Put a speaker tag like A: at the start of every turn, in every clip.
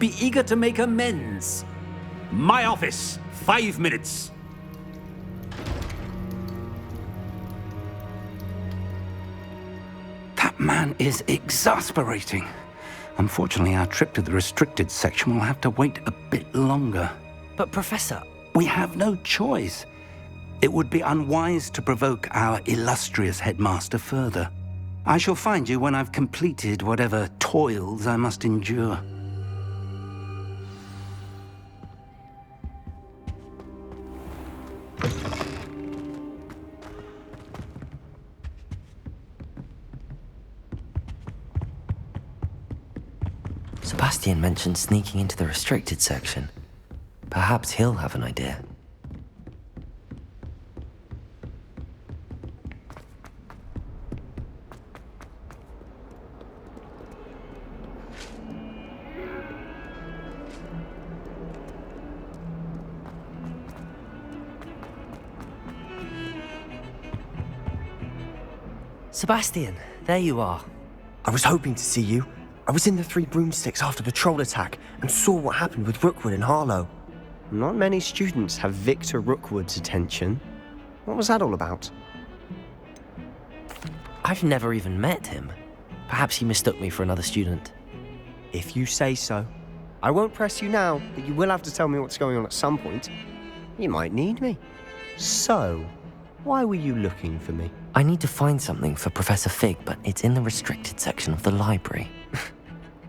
A: Be eager to make amends.
B: My office, 5 minutes.
C: That man is exasperating. Unfortunately, our trip to the restricted section will have to wait a bit longer.
D: But Professor...
C: We have no choice. It would be unwise to provoke our illustrious headmaster further. I shall find you when I've completed whatever toils I must endure.
D: Sebastian mentioned sneaking into the restricted section. Perhaps he'll have an idea. Sebastian, there you are.
E: I was hoping to see you. I was in the Three Broomsticks after the troll attack and saw what happened with Rookwood and Harlow. Not many students have Victor Rookwood's attention. What was that all about?
D: I've never even met him. Perhaps he mistook me for another student.
E: If you say so. I won't press you now, but you will have to tell me what's going on at some point. You might need me. So, why were you looking for me?
D: I need to find something for Professor Fig, but it's in the restricted section of the library.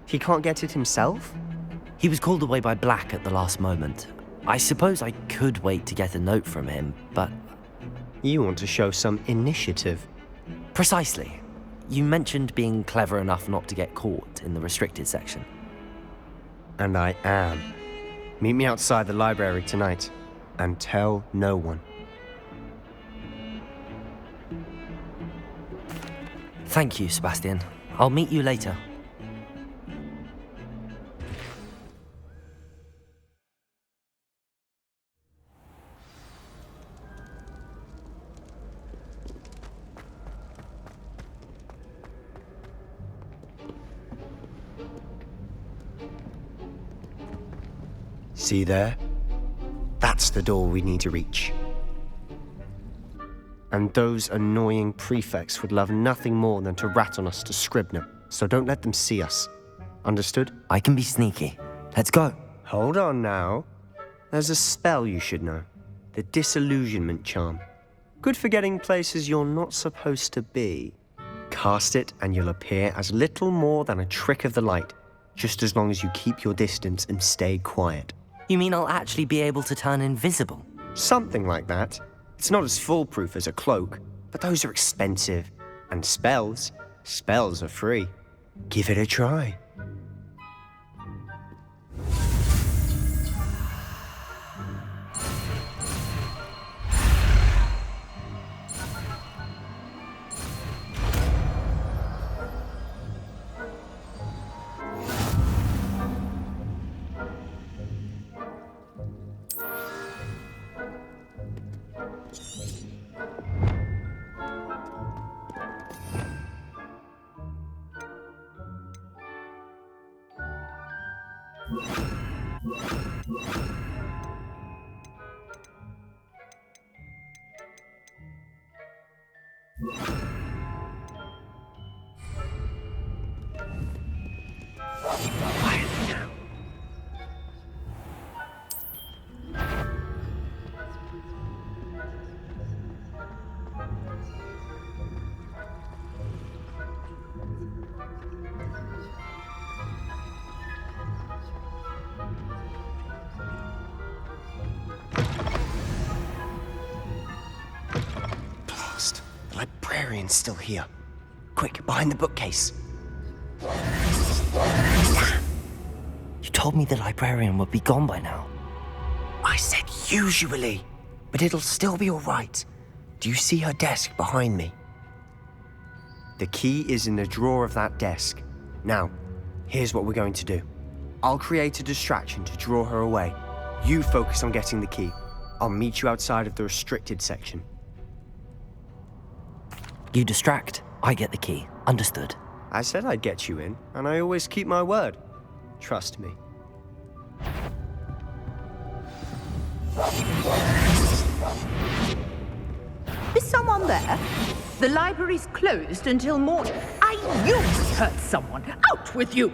E: He can't get it himself?
D: He was called away by Black at the last moment. I suppose I could wait to get a note from him, but...
E: You want to show some initiative.
D: Precisely. You mentioned being clever enough not to get caught in the restricted section.
E: And I am. Meet me outside the library tonight, and tell no one.
D: Thank you, Sebastian. I'll meet you later.
E: See there? That's the door we need to reach. And those annoying prefects would love nothing more than to rat on us to Scribner, so don't let them see us. Understood?
D: I can be sneaky. Let's go.
E: Hold on now. There's a spell you should know. The Disillusionment Charm. Good for getting places you're not supposed to be. Cast it and you'll appear as little more than a trick of the light, just as long as you keep your distance and stay quiet.
D: You mean I'll actually be able to turn invisible?
E: Something like that. It's not as foolproof as a cloak, but those are expensive. And spells are free. Give it a try. Blast. The librarian's still here. Quick, behind the bookcase.
D: You told me the librarian would be gone by now.
E: I said usually, but it'll still be all right. Do you see her desk behind me? The key is in the drawer of that desk. Now, here's what we're going to do. I'll create a distraction to draw her away. You focus on getting the key. I'll meet you outside of the restricted section.
D: You distract, I get the key. Understood.
E: I said I'd get you in, and I always keep my word. Trust me.
F: Is someone there? The library's closed until morning. I knew we hurt someone. Out with you!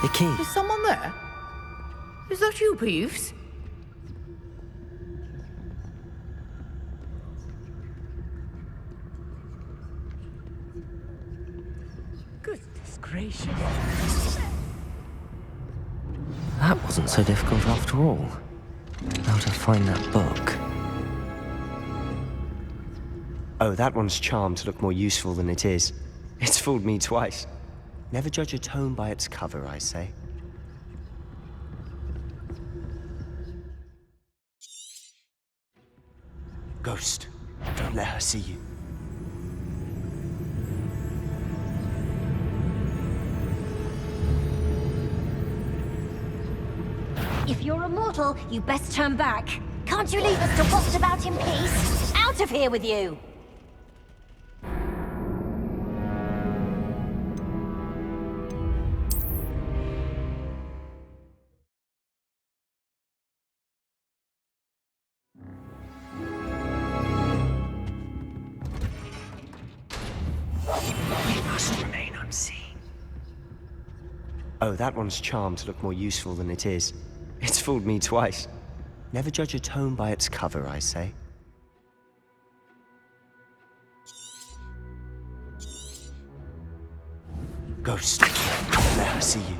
D: The key.
F: Is someone there? Is that you, Peeves? Goodness gracious.
D: That wasn't so difficult after all. How to find that book.
E: Oh, that one's charmed to look more useful than it is. It's fooled me twice. Never judge a tome by its cover, I say. Ghost, don't let her see you.
G: If you're a mortal, you best turn back. Can't you leave us to waft about in peace? Out of here with you!
E: We must remain unseen. Oh, that one's charmed to look more useful than it is. It's fooled me twice. Never judge a tome by its cover, I say. Ghost, don't let her see you.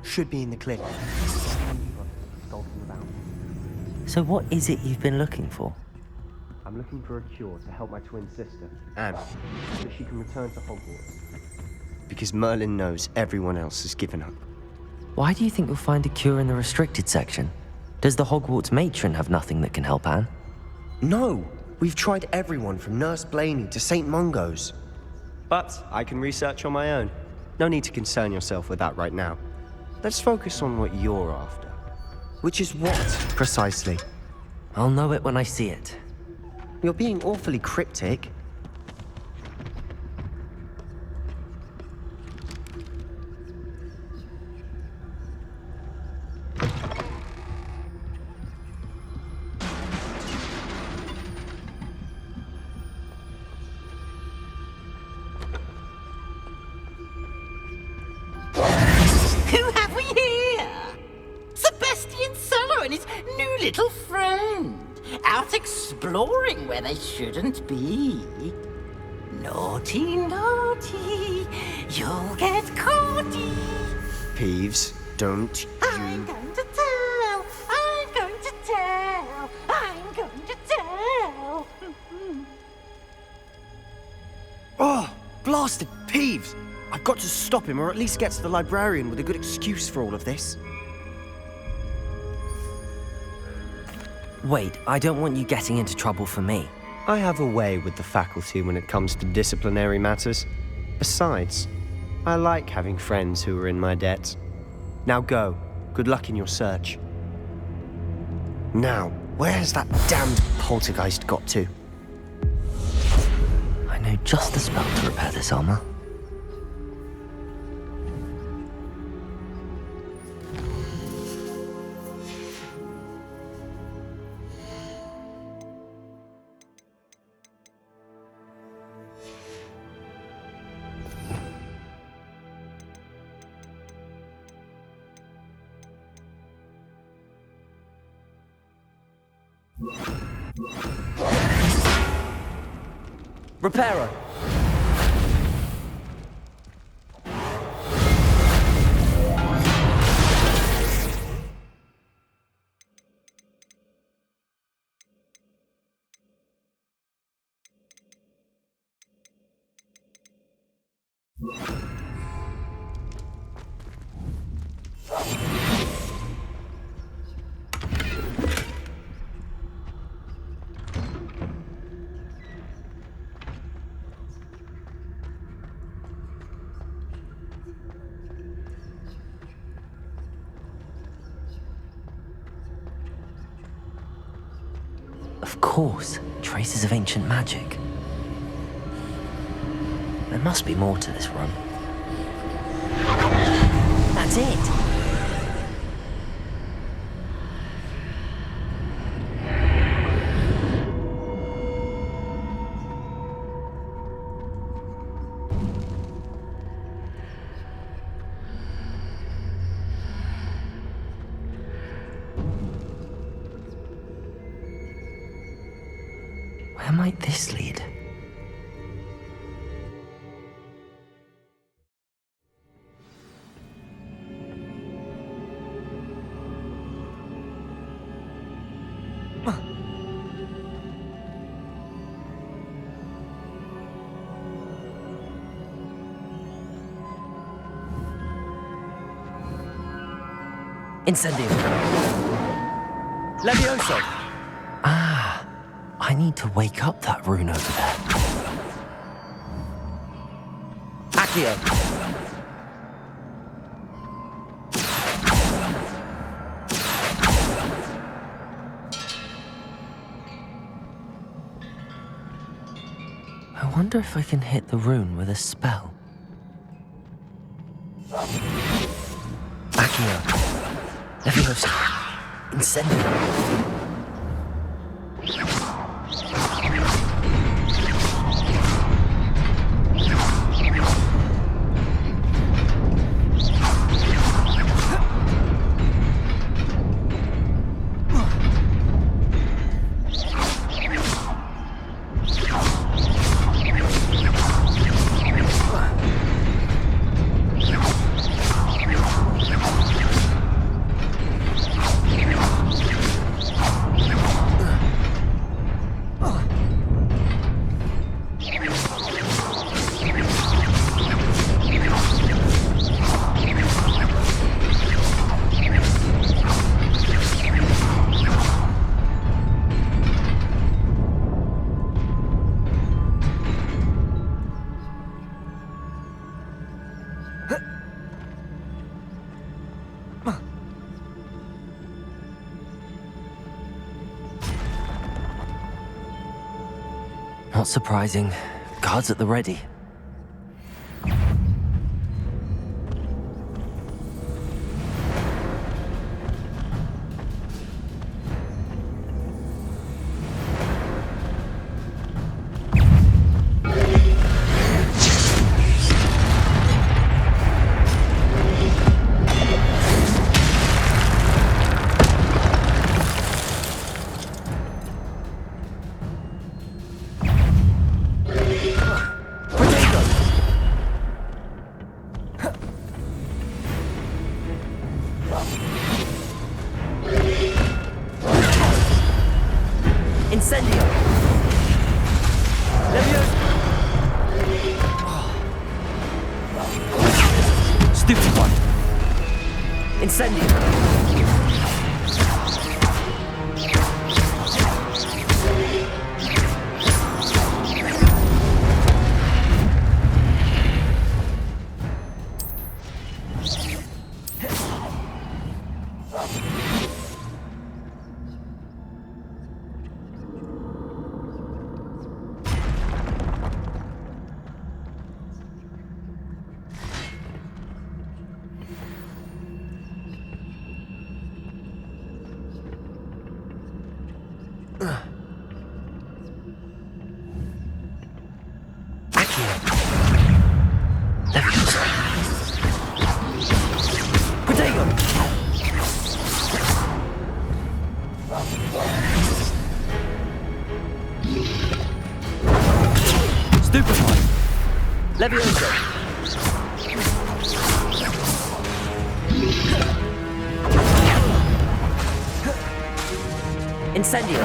E: Should be in the cliff.
D: So what is it you've been looking for?
E: I'm looking for a cure to help my twin sister, Anne, so that she can return to Hogwarts. Because Merlin knows everyone else has given up.
D: Why do you think you'll find a cure in the restricted section? Does the Hogwarts matron have nothing that can help Anne?
E: No! We've tried everyone from Nurse Blaney to St. Mungo's. But I can research on my own. No need to concern yourself with that right now. Let's focus on what you're after. Which is what, precisely?
D: I'll know it when I see it.
E: You're being awfully cryptic.
H: Who have we here? Sebastian Solo and his new little friend. Out exploring where they shouldn't be. Naughty, naughty, you'll get caughty.
E: Peeves, don't
H: I'm going to tell, I'm going to tell, I'm going to tell.
E: Oh, blasted Peeves! I've got to stop him, or at least get to the librarian with a good excuse for all of this.
D: Wait, I don't want you getting into trouble for me.
E: I have a way with the faculty when it comes to disciplinary matters. Besides, I like having friends who are in my debt. Now go. Good luck in your search. Now, where has that damned poltergeist got to?
D: I know just the spell to repair this armor. Reparo! Of course, traces of ancient magic. There must be more to this room. That's it! Where might this lead? Incendio! Levioso! Ah, I need to wake up that rune over there. Accio! I wonder if I can hit the rune with a spell. Accio! Levioso! Incendio! Not surprising. Guards at the ready. Incendio! Levioso! Stupid one! Incendio! Levioso! Incendio!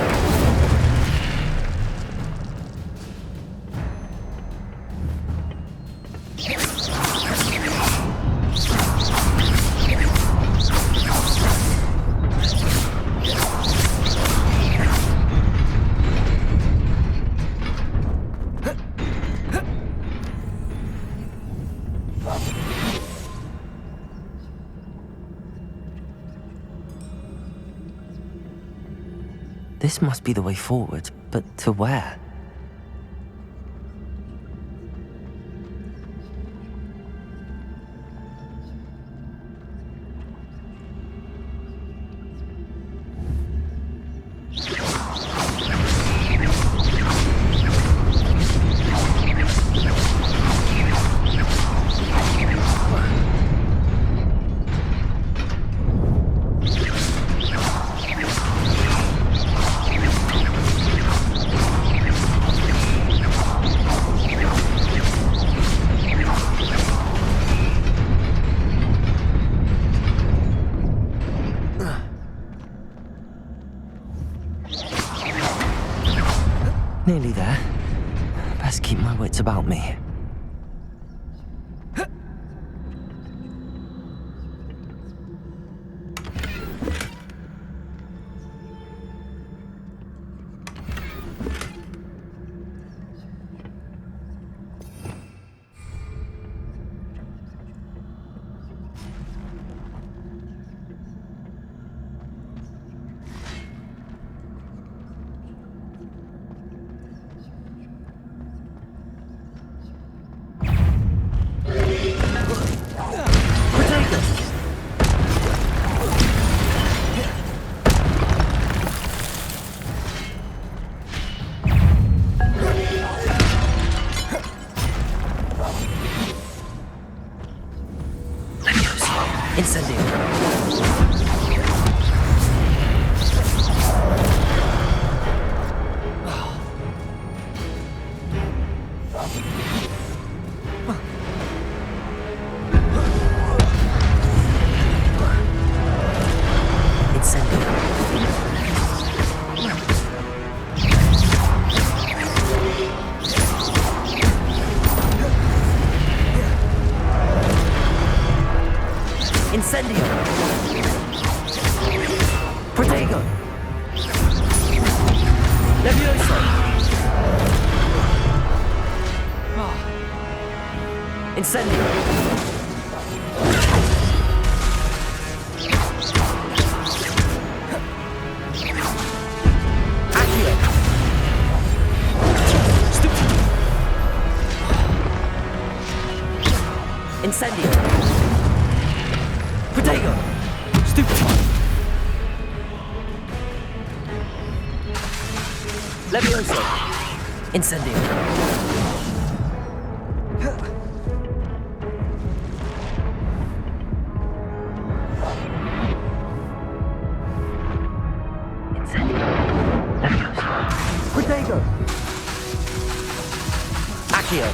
D: This must be the way forward, but to where? Nearly there. Best keep my wits about me. Incendio. Incendio! Protego! Levioso! Incendio! Accio! Incendio! Protego! Stupefy! Levioso! Incendio! Incendio! Levioso! Protego! Accio!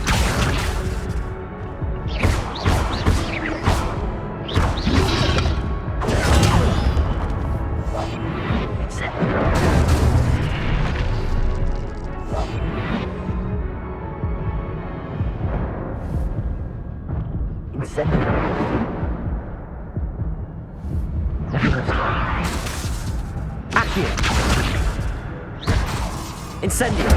D: Accio! Incendio!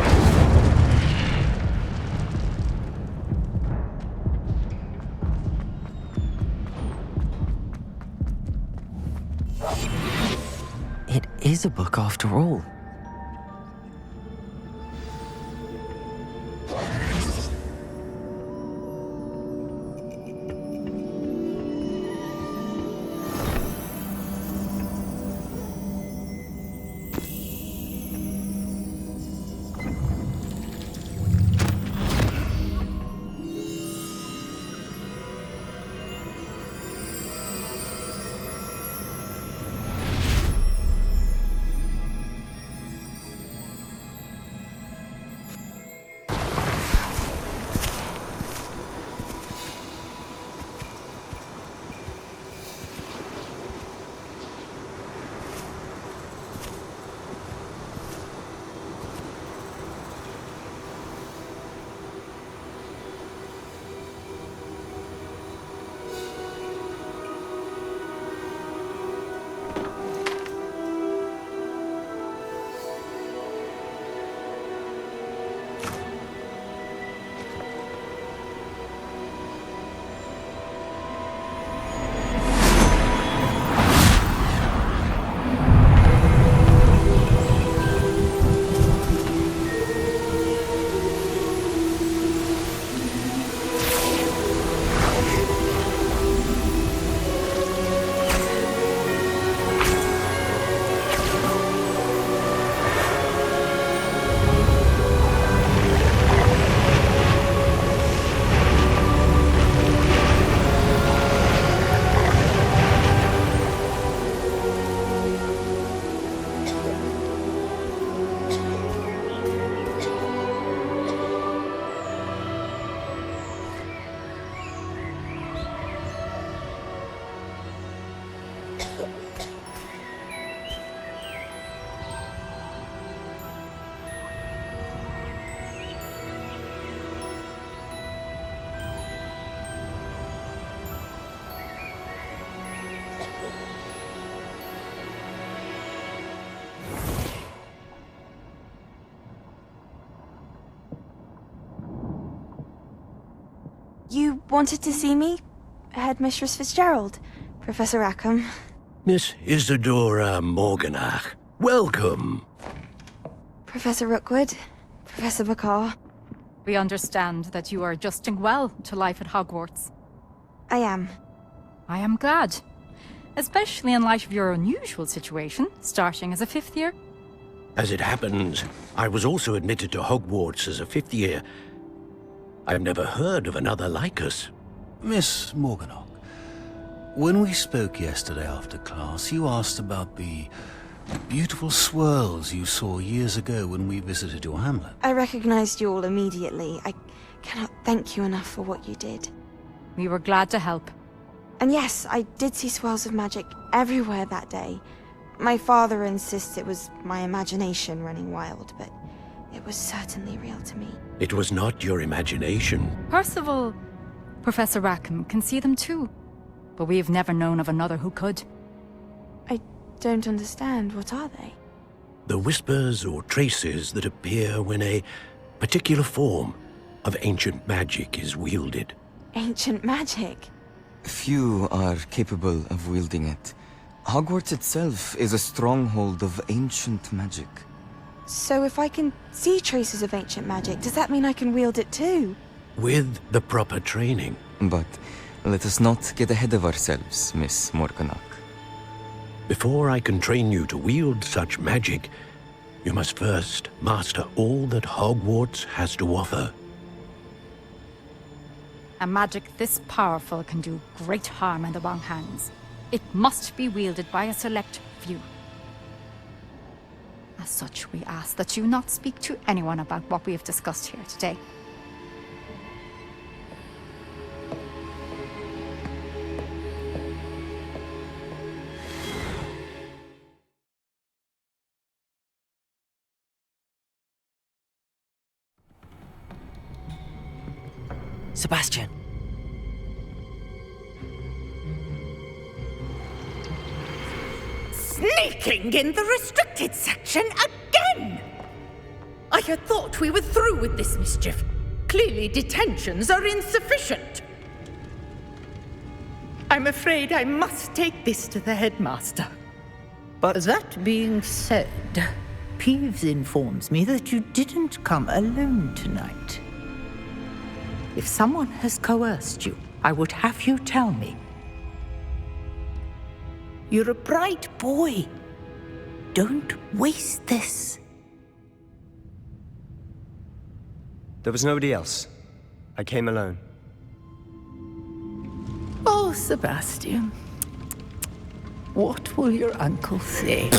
D: It is a book after all.
I: wanted to see me? Headmistress Fitzgerald, Professor Rackham.
J: Miss Isadora Morganach, welcome.
I: Professor Rookwood, Professor Bakar.
F: We understand that you are adjusting well to life at Hogwarts.
I: I am.
F: I am glad. Especially in light of your unusual situation, starting as a 5th year.
J: As it happens, I was also admitted to Hogwarts as a 5th year. I've never heard of another like us.
K: Miss Morganach, when we spoke yesterday after class, you asked about the beautiful swirls you saw years ago when we visited your hamlet.
I: I recognized you all immediately. I cannot thank you enough for what you did.
F: We were glad to help.
I: And yes, I did see swirls of magic everywhere that day. My father insists it was my imagination running wild, but it was certainly real to me.
J: It was not your imagination.
F: Percival, Professor Rackham can see them too. But we have never known of another who could.
I: I don't understand. What are they?
J: The whispers or traces that appear when a particular form of ancient magic is wielded.
I: Ancient magic?
L: Few are capable of wielding it. Hogwarts itself is a stronghold of ancient magic.
I: So if I can see traces of ancient magic, does that mean I can wield it too?
J: With the proper training.
L: But let us not get ahead of ourselves, Miss Morganach.
J: Before I can train you to wield such magic, you must first master all that Hogwarts has to offer.
F: A magic this powerful can do great harm in the wrong hands. It must be wielded by a select few. As such, we ask that you not speak to anyone about what we have discussed here today.
D: Sebastian!
M: Sneaking in the restricted section again! I had thought we were through with this mischief. Clearly detentions are insufficient. I'm afraid I must take this to the headmaster.
N: But that being said, Peeves informs me that you didn't come alone tonight. If someone has coerced you, I would have you tell me. You're a bright boy. Don't waste this.
E: There was nobody else. I came alone.
N: Oh, Sebastian. What will your uncle say?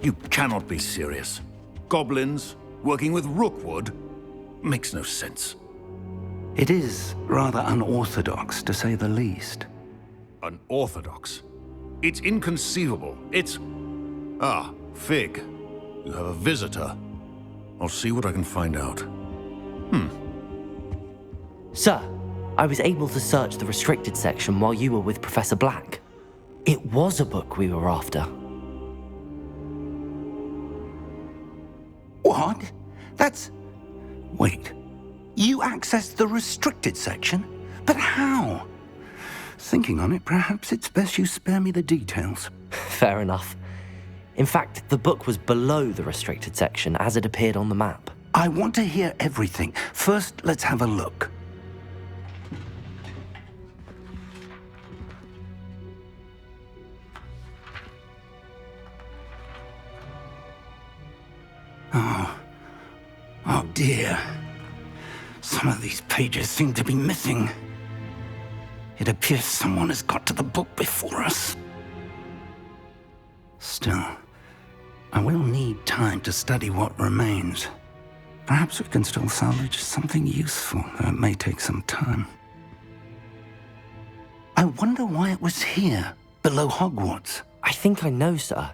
K: You cannot be serious. Goblins working with Rookwood makes no sense.
C: It is rather unorthodox, to say the least.
K: Unorthodox? It's inconceivable. It's... Ah, Fig. You have a visitor. I'll see what I can find out.
D: Sir, I was able to search the restricted section while you were with Professor Black. It was a book we were after.
C: What? That's... Wait. You accessed the restricted section? But how? Thinking on it, perhaps it's best you spare me the details.
D: Fair enough. In fact, the book was below the restricted section as it appeared on the map.
C: I want to hear everything. First, let's have a look. Oh dear. Some of these pages seem to be missing. It appears someone has got to the book before us. Still, I will need time to study what remains. Perhaps we can still salvage something useful, though it may take some time. I wonder why it was here, below Hogwarts.
D: I think I know, sir.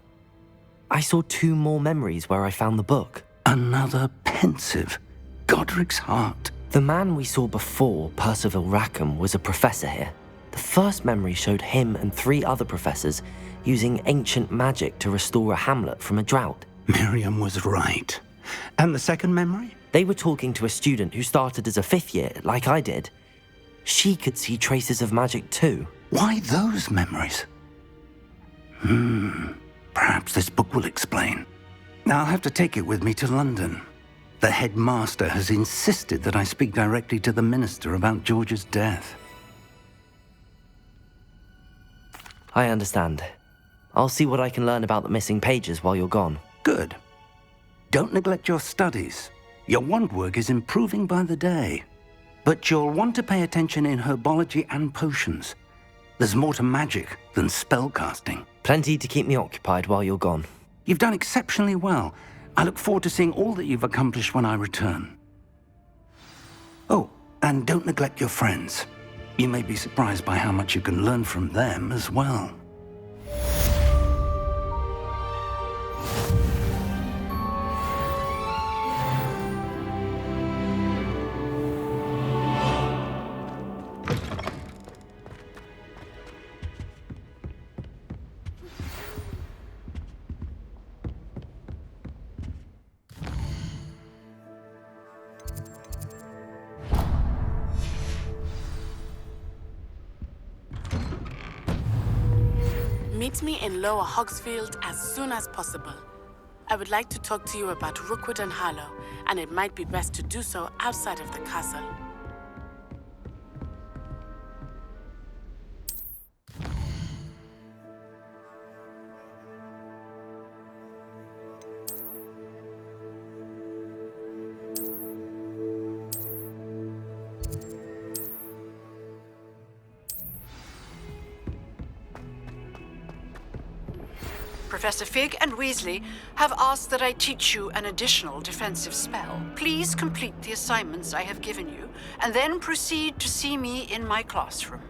D: I saw 2 more memories where I found the book.
C: Another pensive. Godric's heart.
D: The man we saw before, Percival Rackham, was a professor here. The first memory showed him and 3 other professors using ancient magic to restore a hamlet from a drought.
C: Miriam was right. And the second memory?
D: They were talking to a student who started as a 5th year, like I did. She could see traces of magic too.
C: Why those memories? Perhaps this book will explain. Now I'll have to take it with me to London. The headmaster has insisted that I speak directly to the minister about George's death.
D: I understand. I'll see what I can learn about the missing pages while you're gone.
C: Good. Don't neglect your studies. Your wand work is improving by the day. But you'll want to pay attention in herbology and potions. There's more to magic than spellcasting.
D: Plenty to keep me occupied while you're gone.
C: You've done exceptionally well. I look forward to seeing all that you've accomplished when I return. Oh, and don't neglect your friends. You may be surprised by how much you can learn from them as well.
O: Meet me in Lower Hogsfield as soon as possible. I would like to talk to you about Rookwood and Harlow, and it might be best to do so outside of the castle.
P: Professor Fig and Weasley have asked that I teach you an additional defensive spell. Please complete the assignments I have given you, and then proceed to see me in my classroom.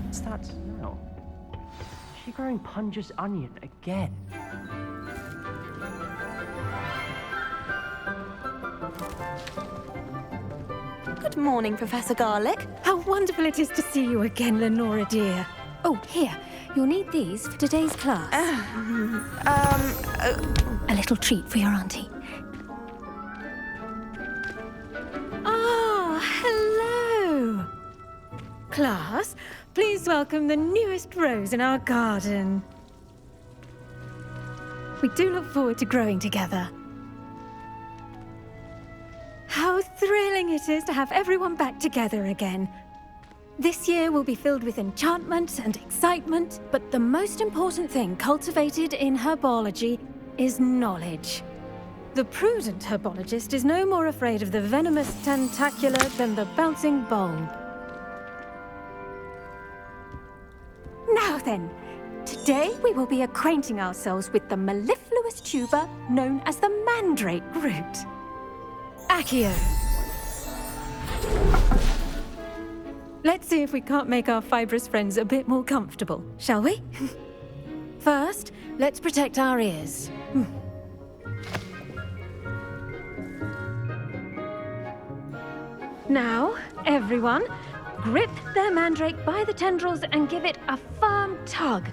Q: What's that smell? Is she growing Punja's onion again?
R: Good morning, Professor Garlick.
S: How wonderful it is to see you again, Lenora dear. Oh, here. You'll need these for today's class. A little treat for your auntie. Class, please welcome the newest rose in our garden. We do look forward to growing together. How thrilling it is to have everyone back together again. This year will be filled with enchantment and excitement, but the most important thing cultivated in herbology is knowledge. The prudent herbologist is no more afraid of the venomous tentacula than the bouncing bulb. Now then, today we will be acquainting ourselves with the mellifluous tuber known as the mandrake root. Accio. Let's see if we can't make our fibrous friends a bit more comfortable, shall we? First, let's protect our ears. Now, everyone, grip their mandrake by the tendrils and give it a firm tug.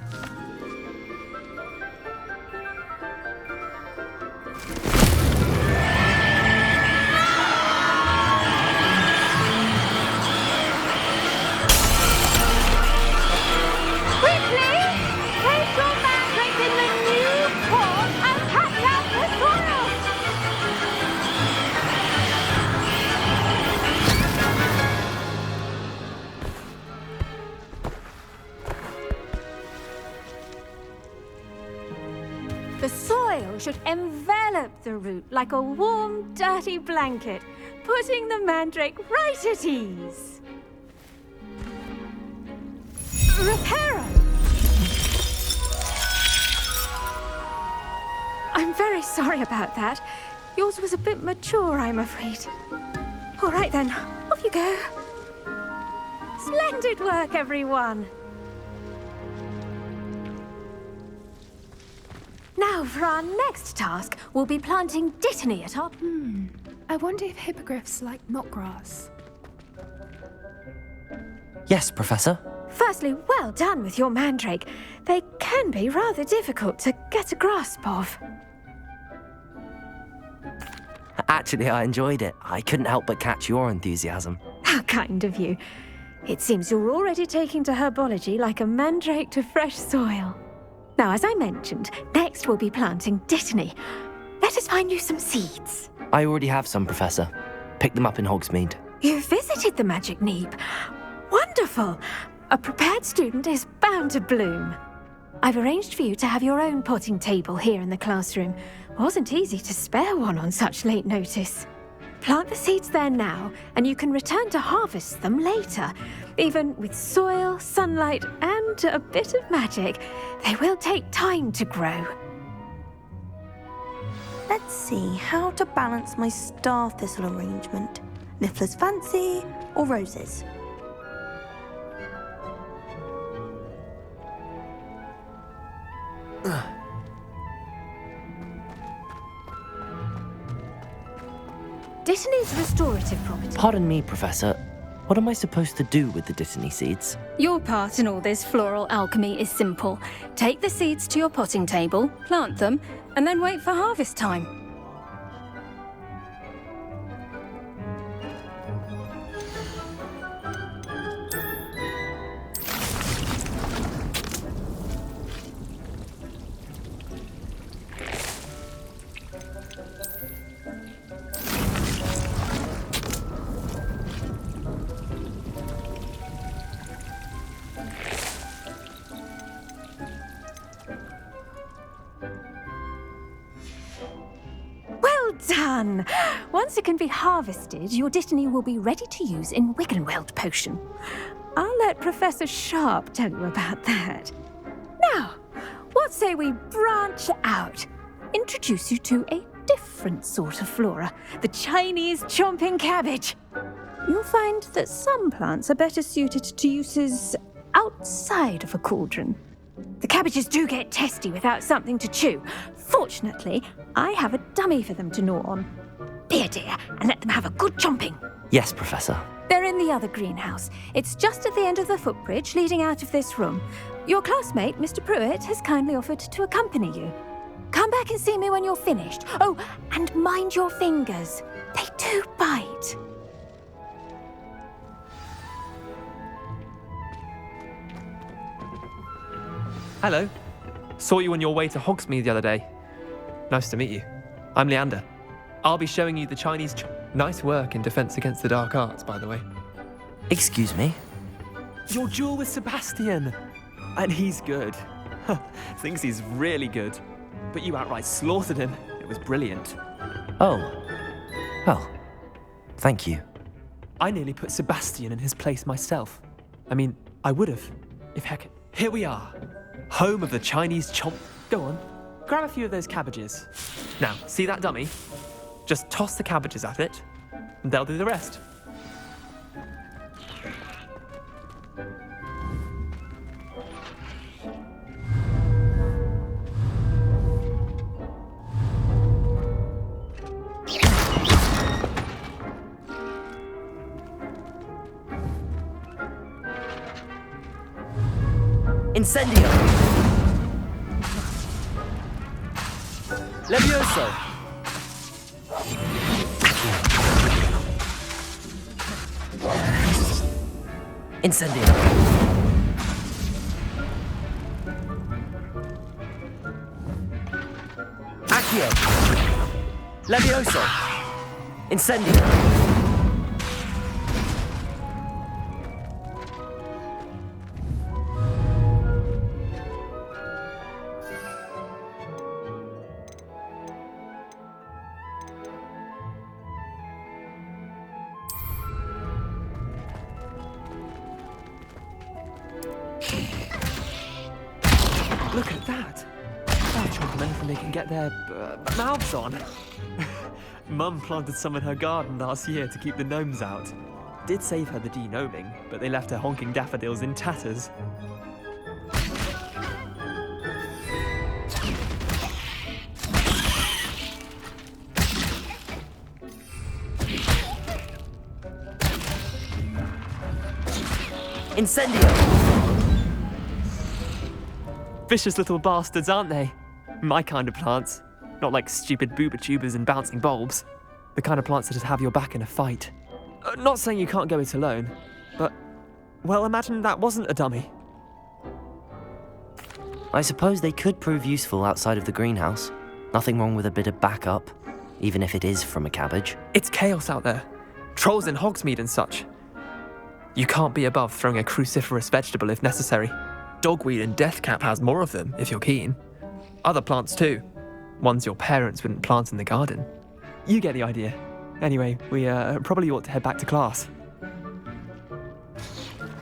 S: The soil should envelop the root like a warm, dirty blanket, putting the mandrake right at ease. Reparo! I'm very sorry about that. Yours was a bit mature, I'm afraid. All right then, off you go. Splendid work, everyone. Now, for our next task, we'll be planting dittany at our...
T: I wonder if hippogriffs like knotgrass.
D: Yes, Professor.
S: Firstly, well done with your mandrake. They can be rather difficult to get a grasp of.
D: Actually, I enjoyed it. I couldn't help but catch your enthusiasm.
S: How kind of you. It seems you're already taking to herbology like a mandrake to fresh soil. Now, as I mentioned, next we'll be planting dittany. Let us find you some seeds.
D: I already have some, Professor. Picked them up in Hogsmeade.
S: You visited the Magic Neep. Wonderful! A prepared student is bound to bloom. I've arranged for you to have your own potting table here in the classroom. Wasn't easy to spare one on such late notice. Plant the seeds there now, and you can return to harvest them later. Even with soil, sunlight, and a bit of magic, they will take time to grow.
R: Let's see how to balance my star thistle arrangement. Niffler's fancy or roses?
S: Dittany's restorative property.
D: Pardon me, Professor. What am I supposed to do with the dittany seeds?
S: Your part in all this floral alchemy is simple. Take the seeds to your potting table, plant them, and then wait for harvest time. Done! Once it can be harvested, your dittany will be ready to use in Wiggenweld potion. I'll let Professor Sharp tell you about that. Now, what say we branch out? Introduce you to a different sort of flora, the Chinese chomping cabbage. You'll find that some plants are better suited to uses outside of a cauldron. The cabbages do get testy without something to chew. Fortunately, I have a dummy for them to gnaw on. Be a dear and let them have a good chomping.
D: Yes, Professor.
S: They're in the other greenhouse. It's just at the end of the footbridge leading out of this room. Your classmate, Mr. Pruitt, has kindly offered to accompany you. Come back and see me when you're finished. Oh, and mind your fingers. They do bite.
U: Hello. Saw you on your way to Hogsmeade the other day. Nice to meet you. I'm Leander. I'll be showing you the Chinese... Nice work in Defense Against the Dark Arts, by the way.
D: Excuse me?
U: Your duel with Sebastian. And he's good. Thinks he's really good. But you outright slaughtered him. It was brilliant.
D: Oh. Well, thank you.
U: I nearly put Sebastian in his place myself. I mean, I would have. If heck... Here we are. Home of the Chinese chomp... Go on. Grab a few of those cabbages. Now, see that dummy? Just toss the cabbages at it, and they'll do the rest.
D: Incendio!
U: Levioso!
D: Incendio! Accio! Levioso! Incendio!
U: Look at that! They're chomping anything they can get their mouths on. Mum planted some in her garden last year to keep the gnomes out. Did save her the de-gnoming, but they left her honking daffodils in tatters.
D: Incendio!
U: Vicious little bastards, aren't they? My kind of plants. Not like stupid booba tubers and bouncing bulbs. The kind of plants that just have your back in a fight. Not saying you can't go it alone, but, well, imagine that wasn't a dummy.
D: I suppose they could prove useful outside of the greenhouse. Nothing wrong with a bit of backup, even if it is from a cabbage.
U: It's chaos out there. Trolls in Hogsmeade and such. You can't be above throwing a cruciferous vegetable if necessary. Dogweed and deathcap has more of them, if you're keen. Other plants too. Ones your parents wouldn't plant in the garden. You get the idea. Anyway, we probably ought to head back to class.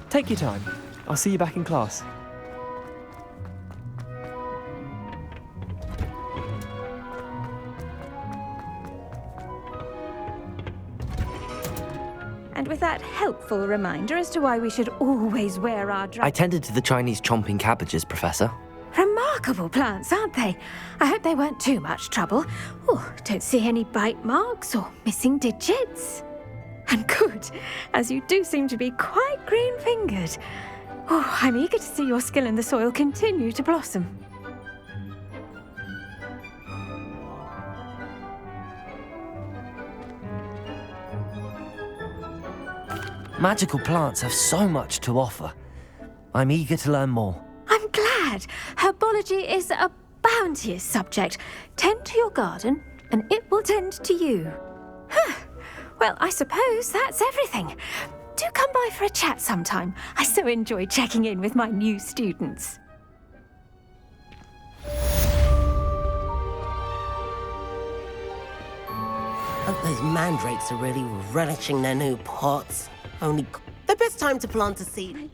U: Take your time. I'll see you back in class.
S: And with that helpful reminder as to why we should always wear our
D: I tended to the Chinese chomping cabbages, Professor.
S: Remarkable plants, aren't they? I hope they weren't too much trouble. Oh, don't see any bite marks or missing digits. And good, as you do seem to be quite green-fingered. Oh, I'm eager to see your skill in the soil continue to blossom.
D: Magical plants have so much to offer. I'm eager to learn more.
S: I'm glad. Herbology is a bounteous subject. Tend to your garden, and it will tend to you. Huh. Well, I suppose that's everything. Do come by for a chat sometime. I so enjoy checking in with my new students.
V: Hope those mandrakes are really relishing their new pots. Only the best time to plant a seed.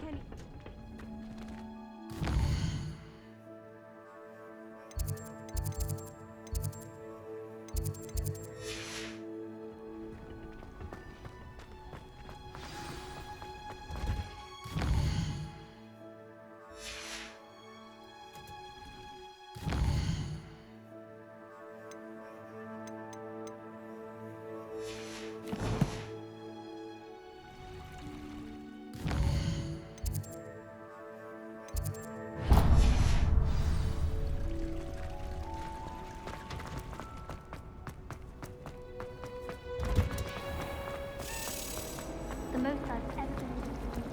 G: The most I've ever been able to do.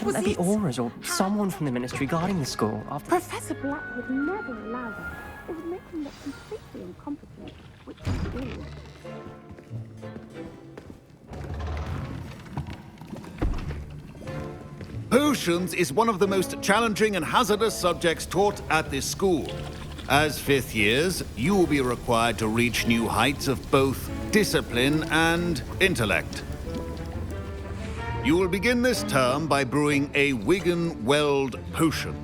Q: Shouldn't there be auras or someone from the ministry guarding the school after...
O: Professor Black would never allow that. It would make him look completely incompetent, which he is.
A: Potions is one of the most challenging and hazardous subjects taught at this school. As fifth years, you will be required to reach new heights of both discipline and intellect. You will begin this term by brewing a Wiggenweld potion.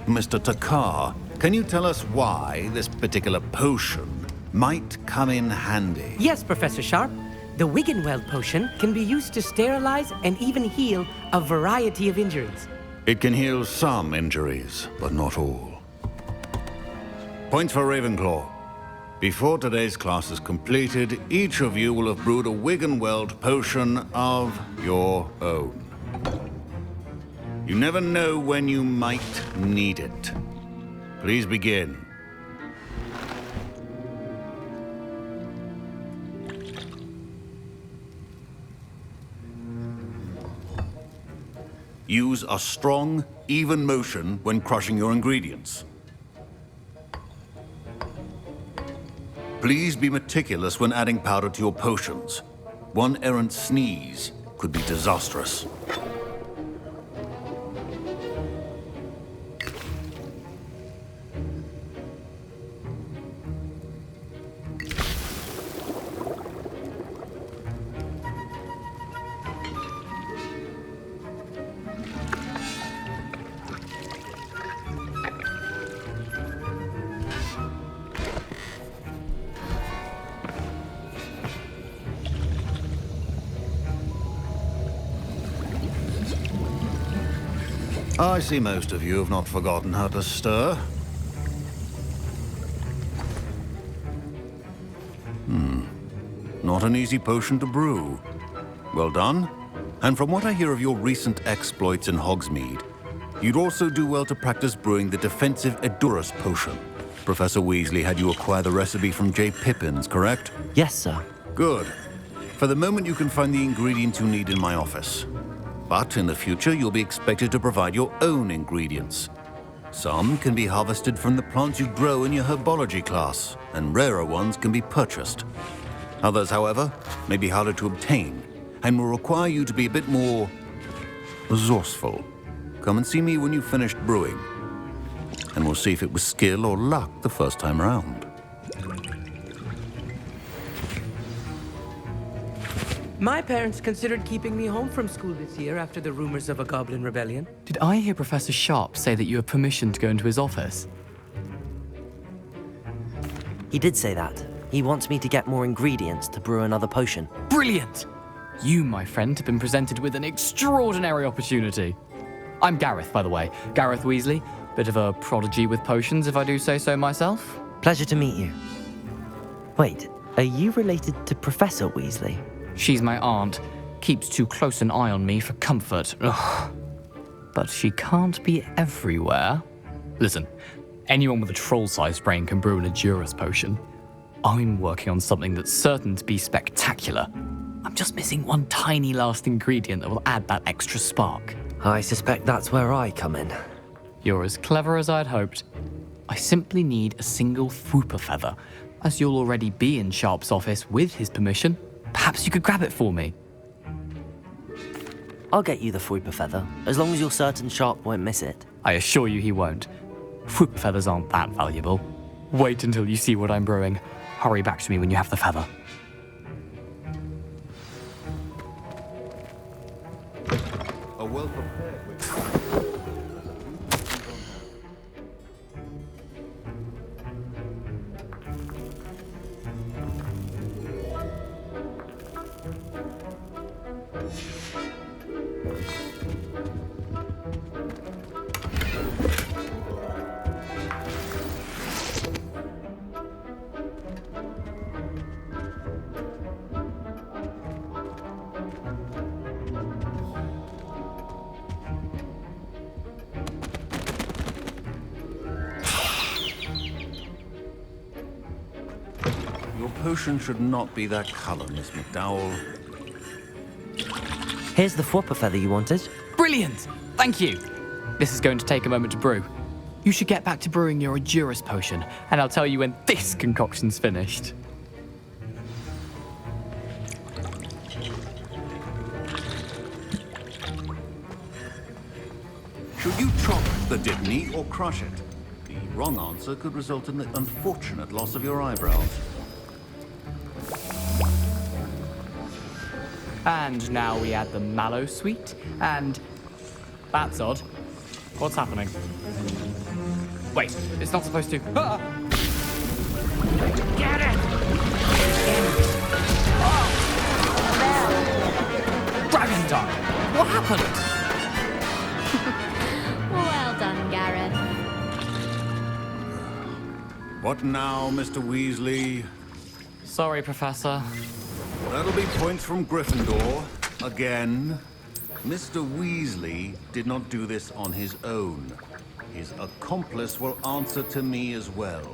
A: Mr. Takar, can you tell us why this particular potion might come in handy?
B: Yes, Professor Sharp. The Wiggenweld potion can be used to sterilize and even heal a variety of injuries.
A: It can heal some injuries, but not all. Points for Ravenclaw. Before today's class is completed, each of you will have brewed a Wiggenweld potion of your own. You never know when you might need it. Please begin. Use a strong, even motion when crushing your ingredients. Please be meticulous when adding powder to your potions. One errant sneeze could be disastrous. I see most of you have not forgotten how to stir. Not an easy potion to brew. Well done. And from what I hear of your recent exploits in Hogsmeade, you'd also do well to practice brewing the defensive Edurus potion. Professor Weasley had you acquire the recipe from J. Pippins, correct?
D: Yes, sir.
A: Good. For the moment, you can find the ingredients you need in my office. But in the future, you'll be expected to provide your own ingredients. Some can be harvested from the plants you grow in your herbology class, and rarer ones can be purchased. Others, however, may be harder to obtain, and will require you to be a bit more resourceful. Come and see me when you've finished brewing, and we'll see if it was skill or luck the first time round.
B: My parents considered keeping me home from school this year after the rumors of a goblin rebellion.
W: Did I hear Professor Sharp say that you have permission to go into his office?
D: He did say that. He wants me to get more ingredients to brew another potion.
W: Brilliant! You, my friend, have been presented with an extraordinary opportunity. I'm Gareth, by the way. Gareth Weasley. Bit of a prodigy with potions, if I do say so myself.
D: Pleasure to meet you. Wait, are you related to Professor Weasley?
W: She's my aunt. Keeps too close an eye on me for comfort. Ugh. But she can't be everywhere. Listen, anyone with a troll-sized brain can brew an Edurus potion. I'm working on something that's certain to be spectacular. I'm just missing one tiny last ingredient that will add that extra spark.
D: I suspect that's where I come in.
W: You're as clever as I'd hoped. I simply need a single Fwooper feather. As you'll already be in Sharp's office with his permission, perhaps you could grab it for me.
D: I'll get you the Fwooper feather, as long as you're certain Sharp won't miss it.
W: I assure you he won't. Fwooper feathers aren't that valuable. Wait until you see what I'm brewing. Hurry back to me when you have the feather.
A: A well-prepared... Your potion should not be that color, Miss McDowell.
D: Here's the Fwooper feather you wanted.
W: Brilliant! Thank you. This is going to take a moment to brew. You should get back to brewing your Endurus potion, and I'll tell you when this concoction's finished.
A: Should you chop the Dittany or crush it? The wrong answer could result in the unfortunate loss of your eyebrows.
W: And now we add the mallow sweet, and... That's odd. What's happening? Wait, it's not supposed to... Ah! Get it! Dragon time! What happened?
G: Well done, Gareth.
A: What now, Mr. Weasley?
W: Sorry, Professor.
A: That'll be points from Gryffindor. Again. Mr. Weasley did not do this on his own. His accomplice will answer to me as well.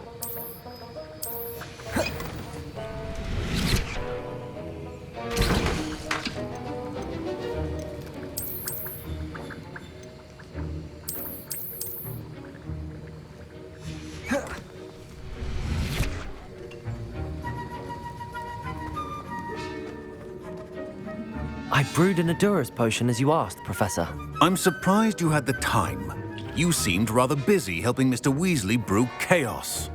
D: I brewed an Endurus potion as you asked, Professor.
A: I'm surprised you had the time. You seemed rather busy helping Mr. Weasley brew chaos.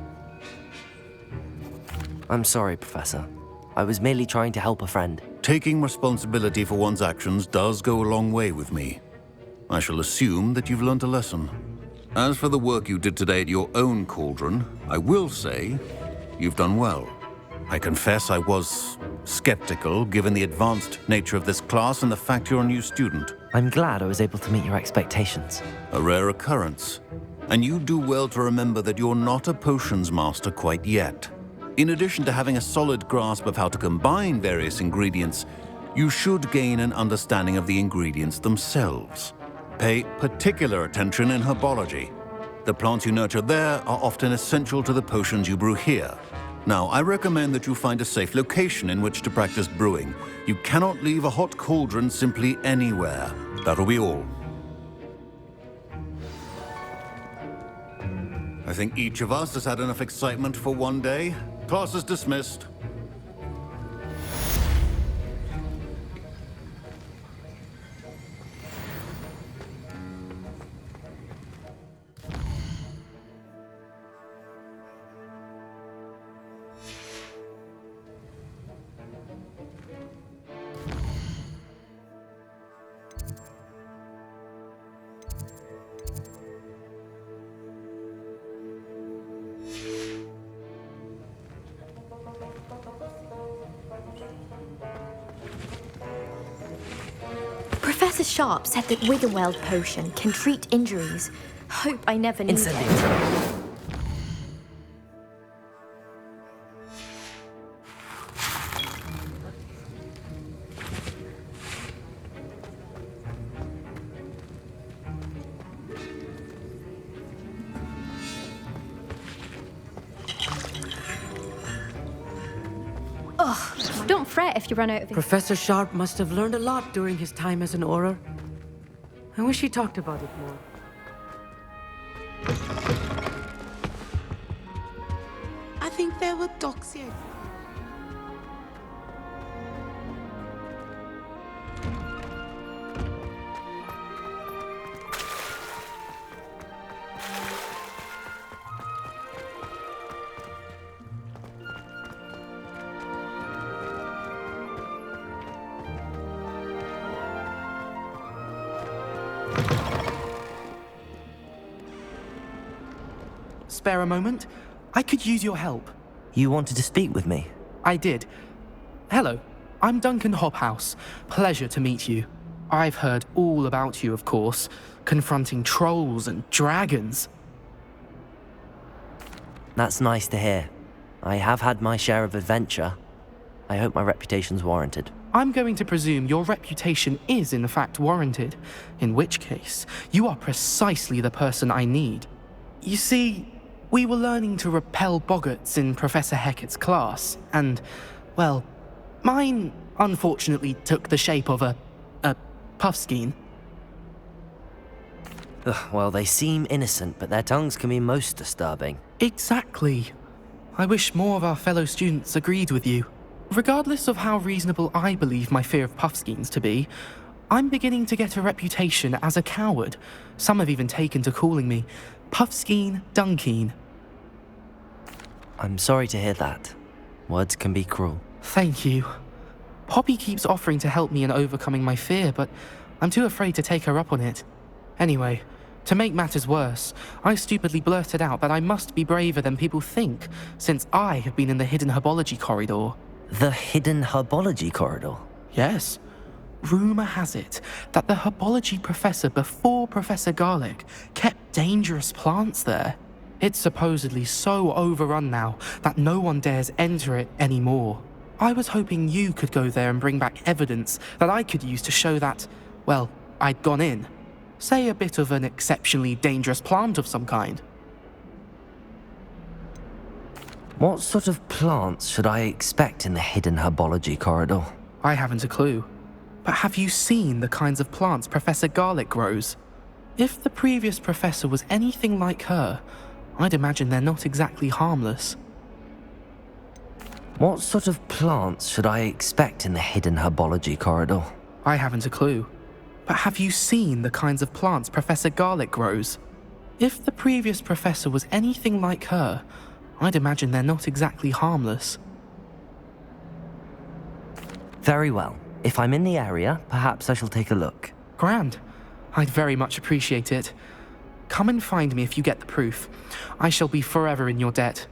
D: I'm sorry, Professor. I was merely trying to help a friend.
A: Taking responsibility for one's actions does go a long way with me. I shall assume that you've learnt a lesson. As for the work you did today at your own cauldron, I will say you've done well. I confess I was skeptical, given the advanced nature of this class and the fact you're a new student.
D: I'm glad I was able to meet your expectations.
A: A rare occurrence. And you do well to remember that you're not a potions master quite yet. In addition to having a solid grasp of how to combine various ingredients, you should gain an understanding of the ingredients themselves. Pay particular attention in herbology. The plants you nurture there are often essential to the potions you brew here. Now, I recommend that you find a safe location in which to practice brewing. You cannot leave a hot cauldron simply anywhere. That'll be all. I think each of us has had enough excitement for one day. Class is dismissed.
G: Professor Sharp said that Wiggenweld potion can treat injuries. Hope I never need it.
S: Ugh, don't fret if you run out of...
B: Professor Sharp must have learned a lot during his time as an Auror. I wish he talked about it more.
O: I think there were dogs here.
H: Spare a moment? I could use your help.
D: You wanted to speak with me?
H: I did. Hello, I'm Duncan Hobhouse. Pleasure to meet you. I've heard all about you, of course, confronting trolls and dragons.
D: That's nice to hear. I have had my share of adventure. I hope my reputation's warranted.
H: I'm going to presume your reputation is in fact warranted, in which case, you are precisely the person I need. You see, we were learning to repel boggarts in Professor Hecat's class, and, well, mine unfortunately took the shape of a puffskein.
D: Ugh, well, they seem innocent, but their tongues can be most disturbing.
H: Exactly. I wish more of our fellow students agreed with you. Regardless of how reasonable I believe my fear of Puffskeins to be, I'm beginning to get a reputation as a coward. Some have even taken to calling me Puffskeen Dunkeen.
D: I'm sorry to hear that. Words can be cruel.
H: Thank you. Poppy keeps offering to help me in overcoming my fear, but I'm too afraid to take her up on it. Anyway, to make matters worse, I stupidly blurted out that I must be braver than people think, since I have been in the hidden herbology corridor.
D: The hidden herbology corridor?
H: Yes. Rumour has it that the herbology professor before Professor Garlic kept dangerous plants there. It's supposedly so overrun now that no one dares enter it anymore. I was hoping you could go there and bring back evidence that I could use to show that, well, I'd gone in. Say a bit of an exceptionally dangerous plant of some kind.
D: What sort of plants should I expect in the hidden herbology corridor?
H: I haven't a clue. But have you seen the kinds of plants Professor Garlic grows? If the previous professor was anything like her, I'd imagine they're not exactly harmless.
D: What sort of plants should I expect in the hidden herbology corridor?
H: I haven't a clue. But have you seen the kinds of plants Professor Garlic grows? If the previous professor was anything like her, I'd imagine they're not exactly harmless.
D: Very well. If I'm in the area, perhaps I shall take a look.
H: Grand. I'd very much appreciate it. Come and find me if you get the proof. I shall be forever in your debt.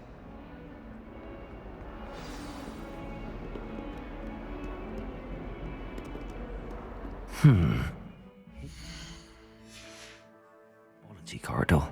D: Herbology corridor.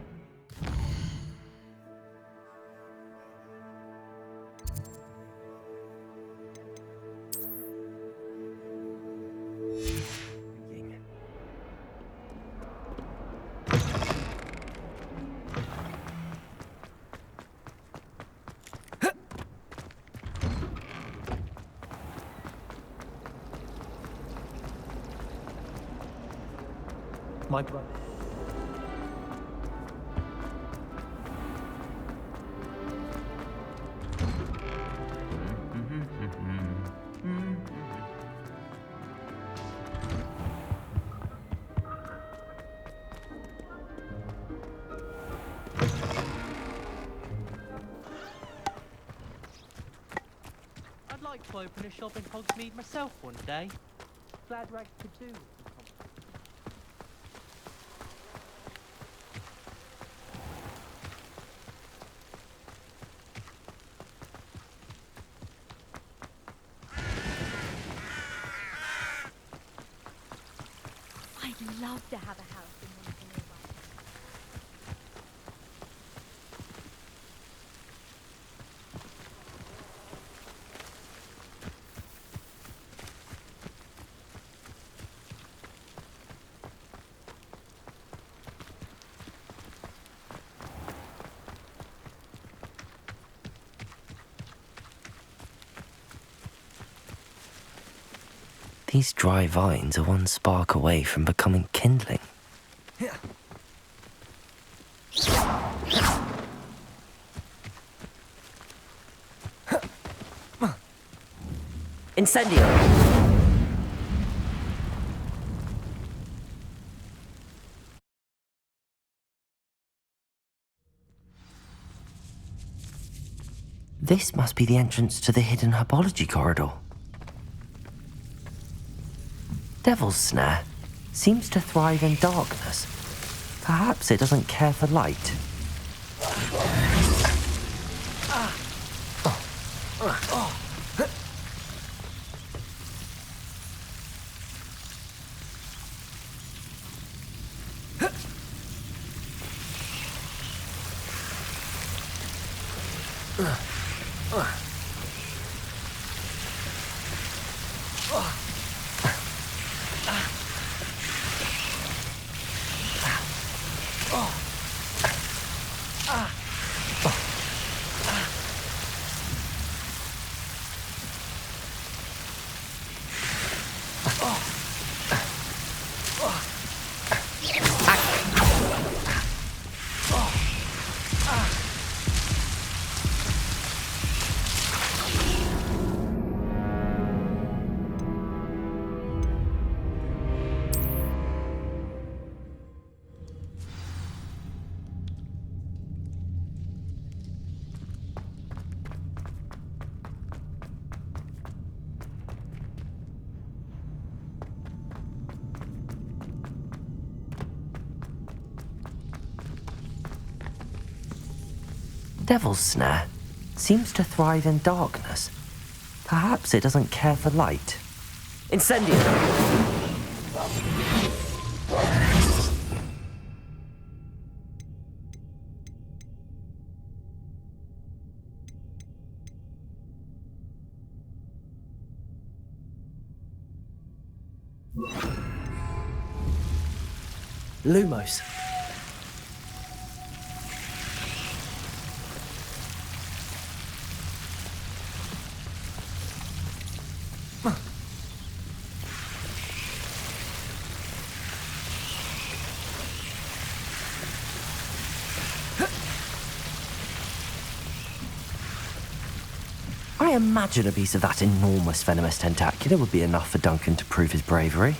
Q: My brother.
I: I'd like to open a shop in Hogsmeade myself one day. Glad Rag could do.
G: I'd love to have a house in one of the nearby.
D: These dry vines are one spark away from becoming kindling. Incendio! This must be the entrance to the hidden herbology corridor. Devil's Snare seems to thrive in darkness. Perhaps it doesn't care for light. devil's snare seems to thrive in darkness. Perhaps it doesn't care for light. Incendio!
V: Lumos.
D: I imagine a piece of that enormous venomous tentacula would be enough for Duncan to prove his bravery.